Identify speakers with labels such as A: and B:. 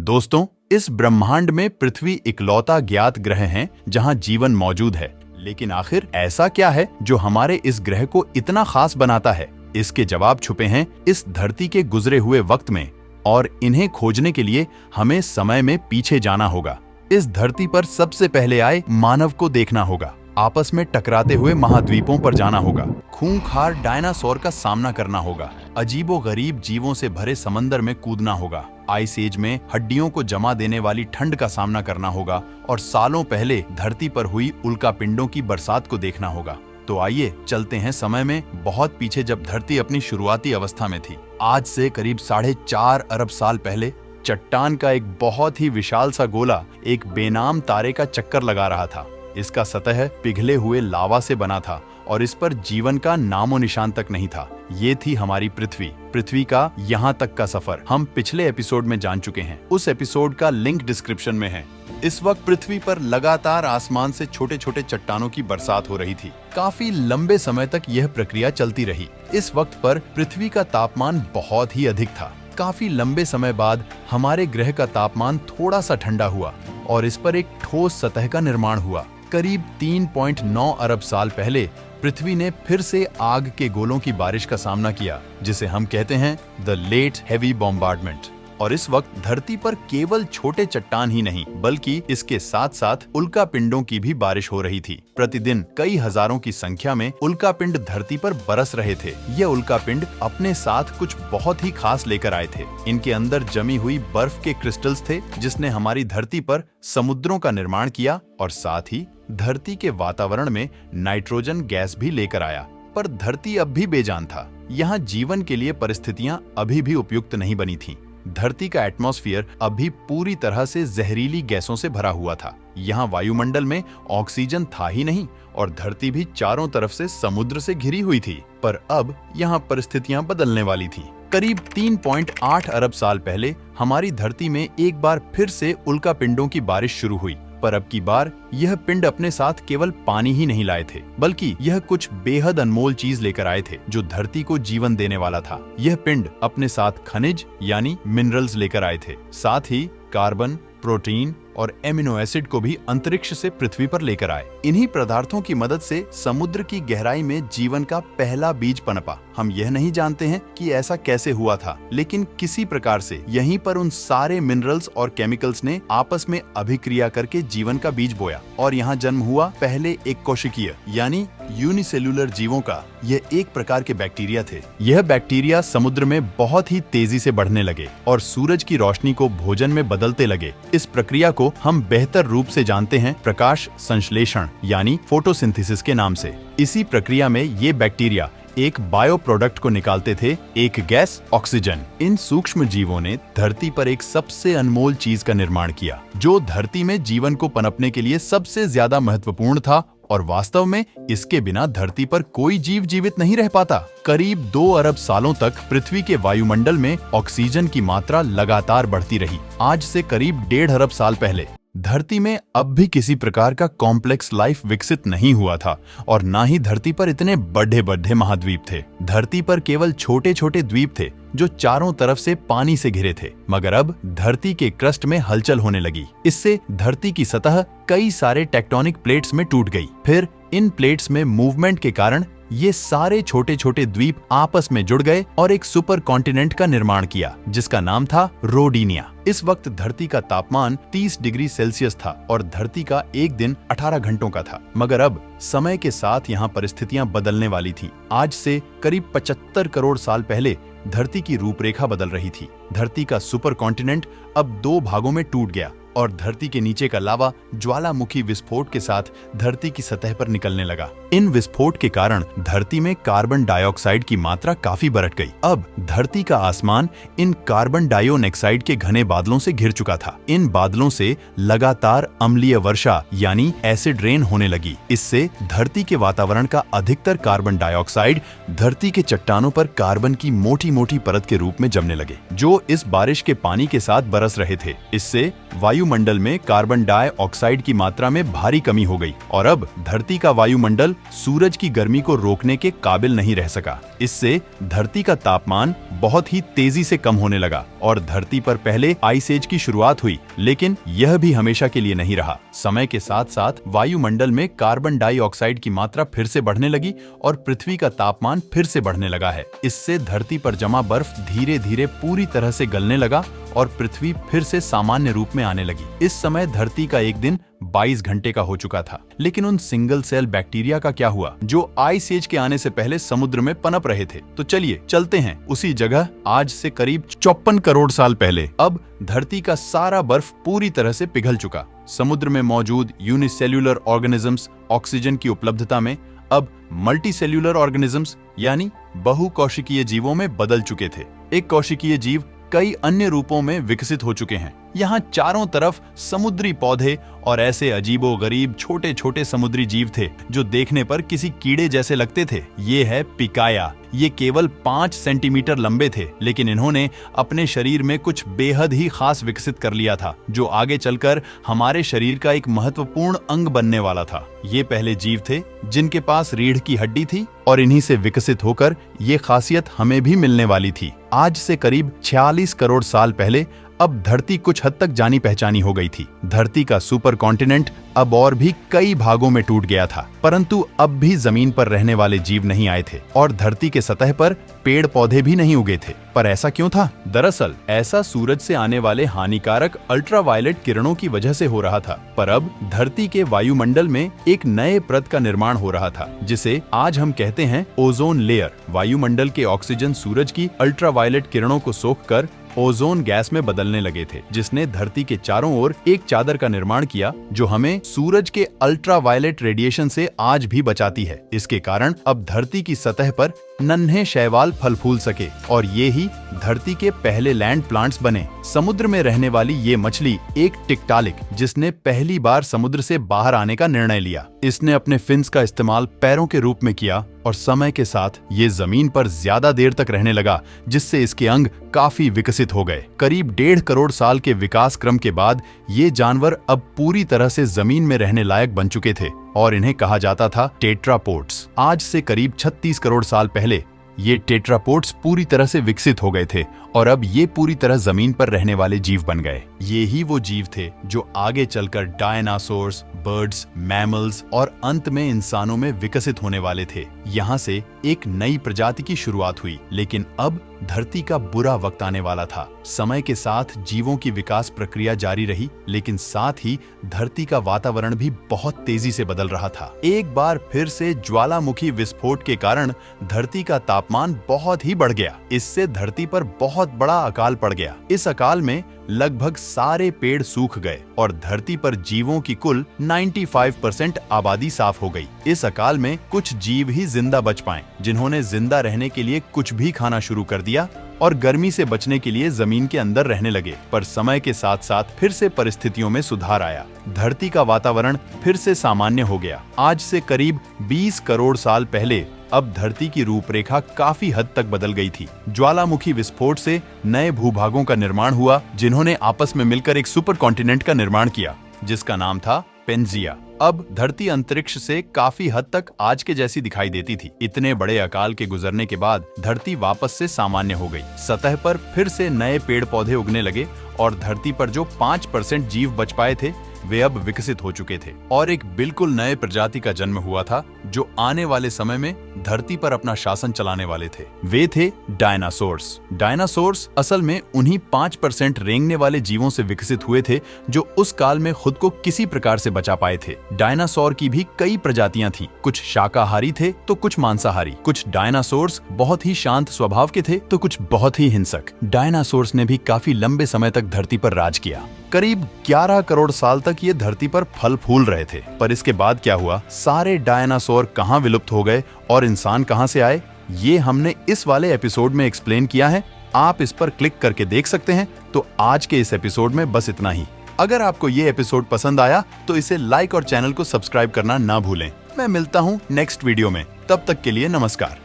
A: दोस्तों, इस ब्रह्मांड में पृथ्वी इकलौता ज्ञात ग्रह है जहां जीवन मौजूद है। लेकिन आखिर ऐसा क्या है जो हमारे इस ग्रह को इतना खास बनाता है? इसके जवाब छुपे हैं इस धरती के गुजरे हुए वक्त में, और इन्हें खोजने के लिए हमें समय में पीछे जाना होगा। इस धरती पर सबसे पहले आए मानव को देखना होगा, आपस में टकराते हुए महाद्वीपों पर जाना होगा, खूंखार डायनासोर का सामना करना होगा, अजीबोगरीब जीवों से भरे समंदर में कूदना होगा, आइस एज में हड्डियों को जमा देने वाली ठंड का सामना करना होगा और सालों पहले धरती पर हुई उल्कापिंडों की बरसात को देखना होगा। तो आइए चलते हैं समय में बहुत पीछे, जब धरती अपनी शुरुआती अवस्था में थी। आज से करीब 4.5 अरब साल पहले चट्टान का एक बहुत ही विशाल सा गोला एक बेनाम तारे का चक्कर लगा रहा था। इसका सतह पिघले हुए लावा से बना था और इस पर जीवन का नामो निशान तक नहीं था। ये थी हमारी पृथ्वी का यहाँ तक का सफर हम पिछले एपिसोड में जान चुके हैं। उस एपिसोड का लिंक डिस्क्रिप्शन में है। इस वक्त पृथ्वी पर लगातार आसमान से छोटे छोटे चट्टानों की बरसात हो रही थी। काफी लंबे समय तक यह प्रक्रिया चलती रही। इस वक्त पर पृथ्वी का तापमान बहुत ही अधिक था। काफी लंबे समय बाद हमारे ग्रह का तापमान थोड़ा सा ठंडा हुआ और इस पर एक ठोस सतह का निर्माण हुआ। करीब 3.9 अरब साल पहले पृथ्वी ने फिर से आग के गोलों की बारिश का सामना किया, जिसे हम कहते हैं द लेट हेवी बॉम्बार्डमेंट। और इस वक्त धरती पर केवल छोटे चट्टान ही नहीं, बल्कि इसके साथ साथ उल्कापिंडों की भी बारिश हो रही थी। प्रतिदिन कई हजारों की संख्या में उल्कापिंड धरती पर बरस रहे थे। ये उल्कापिंड अपने साथ कुछ बहुत ही खास लेकर आए थे। इनके अंदर जमी हुई बर्फ के क्रिस्टल्स थे, जिसने हमारी धरती पर समुद्रों का निर्माण किया और साथ ही धरती के वातावरण में नाइट्रोजन गैस भी लेकर आया। पर धरती अब भी बेजान था। यहाँ जीवन के लिए परिस्थितियां अभी भी उपयुक्त नहीं बनी थीं। धरती का एटमॉस्फेयर अभी पूरी तरह से जहरीली गैसों से भरा हुआ था। यहाँ वायुमंडल में ऑक्सीजन था ही नहीं और धरती भी चारों तरफ से समुद्र से घिरी हुई थी। पर अब यहाँ परिस्थितियां बदलने वाली थीं। करीब 3.8 अरब साल पहले हमारी धरती में एक बार फिर से उल्कापिंडों की बारिश शुरू हुई। पर अब की बार यह पिंड अपने साथ केवल पानी ही नहीं लाए थे, बल्कि यह कुछ बेहद अनमोल चीज लेकर आए थे जो धरती को जीवन देने वाला था। यह पिंड अपने साथ खनिज यानी मिनरल्स लेकर आए थे, साथ ही कार्बन, प्रोटीन और एमिनो एसिड को भी अंतरिक्ष से पृथ्वी पर लेकर आए। इन्हीं पदार्थों की मदद से समुद्र की गहराई में जीवन का पहला बीज पनपा। हम यह नहीं जानते हैं कि ऐसा कैसे हुआ था, लेकिन किसी प्रकार से यहीं पर उन सारे मिनरल्स और केमिकल्स ने आपस में अभिक्रिया करके जीवन का बीज बोया और यहाँ जन्म हुआ पहले एक कोशिकीय यानी यूनिसेल्युलर जीवों का। यह एक प्रकार के बैक्टीरिया थे। यह बैक्टीरिया समुद्र में बहुत ही तेजी से बढ़ने लगे और सूरज की रोशनी को भोजन में बदलते लगे। इस प्रक्रिया को हम बेहतर रूप से जानते हैं प्रकाश संश्लेषण यानी फोटोसिंथेसिस के नाम से। इसी प्रक्रिया में ये बैक्टीरिया एक बायो प्रोडक्ट को निकालते थे, एक गैस ऑक्सीजन। इन सूक्ष्म जीवों ने धरती पर एक सबसे अनमोल चीज का निर्माण किया, जो धरती में जीवन को पनपने के लिए सबसे ज्यादा महत्वपूर्ण था और वास्तव में इसके बिना धरती पर कोई जीव जीवित नहीं रह पाता। करीब 2 अरब सालों तक पृथ्वी के वायुमंडल में ऑक्सीजन की मात्रा लगातार बढ़ती रही। आज से करीब 1.5 अरब साल पहले धरती में अब भी किसी प्रकार का कॉम्प्लेक्स लाइफ विकसित नहीं हुआ था और ना ही धरती पर इतने बड़े बड़े महाद्वीप थे। धरती पर केवल छोटे छोटे द्वीप थे जो चारों तरफ से पानी से घिरे थे। मगर अब धरती के क्रस्ट में हलचल होने लगी। इससे धरती की सतह कई सारे टेक्टोनिक प्लेट्स में टूट गई। फिर इन प्लेट्स में मूवमेंट के कारण ये सारे छोटे छोटे द्वीप आपस में जुड़ गए और एक सुपर कॉन्टिनेंट का निर्माण किया, जिसका नाम था रोडिनिया। इस वक्त धरती का तापमान 30 डिग्री सेल्सियस था और धरती का एक दिन 18 घंटों का था। मगर अब समय के साथ यहाँ परिस्थितियां बदलने वाली थीं। आज से करीब 75 करोड़ साल पहले धरती की रूपरेखा बदल रही थी। धरती का सुपर कॉन्टिनेंट अब 2 भागों में टूट गया और धरती के नीचे का लावा ज्वालामुखी विस्फोट के साथ धरती की सतह पर निकलने लगा। इन विस्फोट के कारण धरती में कार्बन डाइऑक्साइड की मात्रा काफी बढ़ गई। अब धरती का आसमान इन कार्बन डाइऑक्साइड के घने बादलों से घिर चुका था। इन बादलों से लगातार अम्लीय वर्षा यानी एसिड रेन होने लगी। इससे धरती के वातावरण का अधिकतर कार्बन डाइऑक्साइड धरती के चट्टानों पर कार्बन की मोटी मोटी परत के रूप में जमने लगे, जो इस बारिश के पानी के साथ बरस रहे थे। इससे वायु वायुमंडल में कार्बन डाइऑक्साइड की मात्रा में भारी कमी हो गई और अब धरती का वायुमंडल सूरज की गर्मी को रोकने के काबिल नहीं रह सका। इससे धरती का तापमान बहुत ही तेजी से कम होने लगा और धरती पर पहले आइस एज की शुरुआत हुई, लेकिन यह भी हमेशा के लिए नहीं रहा। समय के साथ साथ वायुमंडल में कार्बन डाइऑक्साइड की मात्रा फिर से बढ़ने लगी और पृथ्वी का तापमान फिर से बढ़ने लगा है। इससे धरती पर जमा बर्फ धीरे धीरे पूरी तरह से गलने लगा और पृथ्वी फिर से सामान्य रूप में आने लगी। इस समय धरती का एक दिन 22 घंटे का हो चुका था। लेकिन उन सिंगल सेल बैक्टीरिया का क्या हुआ जो आइस एज के आने से पहले समुद्र में पनप रहे थे? तो चलिए चलते हैं उसी जगह आज से करीब 54 करोड़ साल पहले। अब धरती का सारा बर्फ पूरी तरह से पिघल चुका। समुद्र में मौजूद यूनिसेल्युलर ऑर्गेनिजम्स ऑक्सीजन की उपलब्धता में अब मल्टीसेल्युलर ऑर्गेनिजम्स यानी बहुकोशिकीय जीवों में बदल चुके थे। एक कोशिकीय जीव कई अन्य रूपों में विकसित हो चुके हैं। यहाँ चारों तरफ समुद्री पौधे और ऐसे अजीबोगरीब छोटे छोटे समुद्री जीव थे जो देखने पर किसी कीड़े जैसे लगते थे। ये है पिकाया। ये केवल 5 सेंटीमीटर लंबे थे, लेकिन इन्होंने अपने शरीर में कुछ बेहद ही खास विकसित कर लिया था जो आगे चलकर हमारे शरीर का एक महत्वपूर्ण अंग बनने वाला था। ये पहले जीव थे जिनके पास रीढ़ की हड्डी थी और इन्हीं से विकसित होकर ये खासियत हमें भी मिलने वाली थी। आज से करीब 46 करोड़ साल पहले अब धरती कुछ हद तक जानी पहचानी हो गई थी। धरती का सुपर कॉन्टिनेंट अब और भी कई भागों में टूट गया था, परंतु अब भी जमीन पर रहने वाले जीव नहीं आए थे और धरती के सतह पर पेड़ पौधे भी नहीं उगे थे। पर ऐसा क्यों था? दरअसल ऐसा सूरज से आने वाले हानिकारक अल्ट्रावायलेट किरणों की वजह से हो रहा था। पर अब धरती के वायुमंडल में एक नए परत का निर्माण हो रहा था जिसे आज हम कहते हैं ओजोन लेयर। वायुमंडल के ऑक्सीजन सूरज की अल्ट्रावायलेट किरणों को सोखकर ओजोन गैस में बदलने लगे थे, जिसने धरती के चारों ओर एक चादर का निर्माण किया जो हमें सूरज के अल्ट्रावायलेट रेडिएशन से आज भी बचाती है। इसके कारण अब धरती की सतह पर नन्हे शैवाल फल फूल सके और ये ही धरती के पहले लैंड प्लांट्स बने। समुद्र में रहने वाली ये मछली एक टिक्टालिक जिसने पहली बार समुद्र से बाहर आने का निर्णय लिया। इसने अपने फिन्स का इस्तेमाल पैरों के रूप में किया और समय के साथ ये जमीन पर ज्यादा देर तक रहने लगा, जिससे इसके अंग काफी विकसित हो गए। करीब 1.5 करोड़ साल के विकास क्रम के बाद ये जानवर अब पूरी तरह से जमीन में रहने लायक बन चुके थे और इन्हें कहा जाता था टेट्रापोड्स। आज से करीब 36 करोड़ साल पहले ये टेट्रापोड्स पूरी तरह से विकसित हो गए थे और अब ये पूरी तरह जमीन पर रहने वाले जीव बन गए। ये ही वो जीव थे जो आगे चलकर डायनासोर्स, बर्ड्स, मैमल्स और अंत में इंसानों में विकसित होने वाले थे। यहाँ से एक नई प्रजाति की शुरुआत हुई, लेकिन अब धरती का बुरा वक्त आने वाला था। समय के साथ जीवों की विकास प्रक्रिया जारी रही, लेकिन साथ ही धरती का वातावरण भी बहुत तेजी से बदल रहा था। एक बार फिर से ज्वालामुखी विस्फोट के कारण धरती का तापमान बहुत ही बढ़ गया। इससे धरती पर बहुत बड़ा अकाल पड़ गया। इस अकाल में लगभग सारे पेड़ सूख गए और धरती पर जीवों की कुल 95% आबादी साफ हो गई। इस अकाल में कुछ जीव ही जिंदा बच पाए, जिन्होंने जिंदा रहने के लिए कुछ भी खाना शुरू कर दिया और गर्मी से बचने के लिए जमीन के अंदर रहने लगे। पर समय के साथ साथ फिर से परिस्थितियों में सुधार आया। धरती का वातावरण फिर से सामान्य हो गया। आज से करीब 20 करोड़ साल पहले अब धरती की रूपरेखा काफी हद तक बदल गई थी। ज्वालामुखी विस्फोट से नए भूभागों का निर्माण हुआ, जिन्होंने आपस में मिलकर एक सुपर कॉन्टिनेंट का निर्माण किया जिसका नाम था पेंजिया। अब धरती अंतरिक्ष से काफी हद तक आज के जैसी दिखाई देती थी। इतने बड़े अकाल के गुजरने के बाद धरती वापस से सामान्य हो गई। सतह पर फिर से नए पेड़ पौधे उगने लगे और धरती पर जो 5% जीव बच पाए थे वे अब विकसित हो चुके थे और एक बिल्कुल नए प्रजाति का जन्म हुआ था जो आने वाले समय में धरती पर अपना शासन चलाने वाले थे। वे थे डायनासोर्स। डायनासोर्स असल में उन्हीं 5% रेंगने वाले जीवों से विकसित हुए थे जो उस काल में खुद को किसी प्रकार से बचा पाए थे। डायनासोर की भी कई प्रजातियां थीं। कुछ शाकाहारी थे तो कुछ मांसाहारी। कुछ डायनासोर्स बहुत ही शांत स्वभाव के थे तो कुछ बहुत ही हिंसक। डायनासोर्स ने भी काफी लंबे समय तक धरती पर राज किया। करीब 11 करोड़ साल तक ये धरती पर फल फूल रहे थे। पर इसके बाद क्या हुआ? सारे डायनासोर कहाँ विलुप्त हो गए और इंसान कहाँ से आए, ये हमने इस वाले एपिसोड में एक्सप्लेन किया है। आप इस पर क्लिक करके देख सकते हैं। तो आज के इस एपिसोड में बस इतना ही। अगर आपको ये एपिसोड पसंद आया तो इसे लाइक और चैनल को सब्सक्राइब करना ना भूलें। मैं मिलता हूँ नेक्स्ट वीडियो में। तब तक के लिए नमस्कार।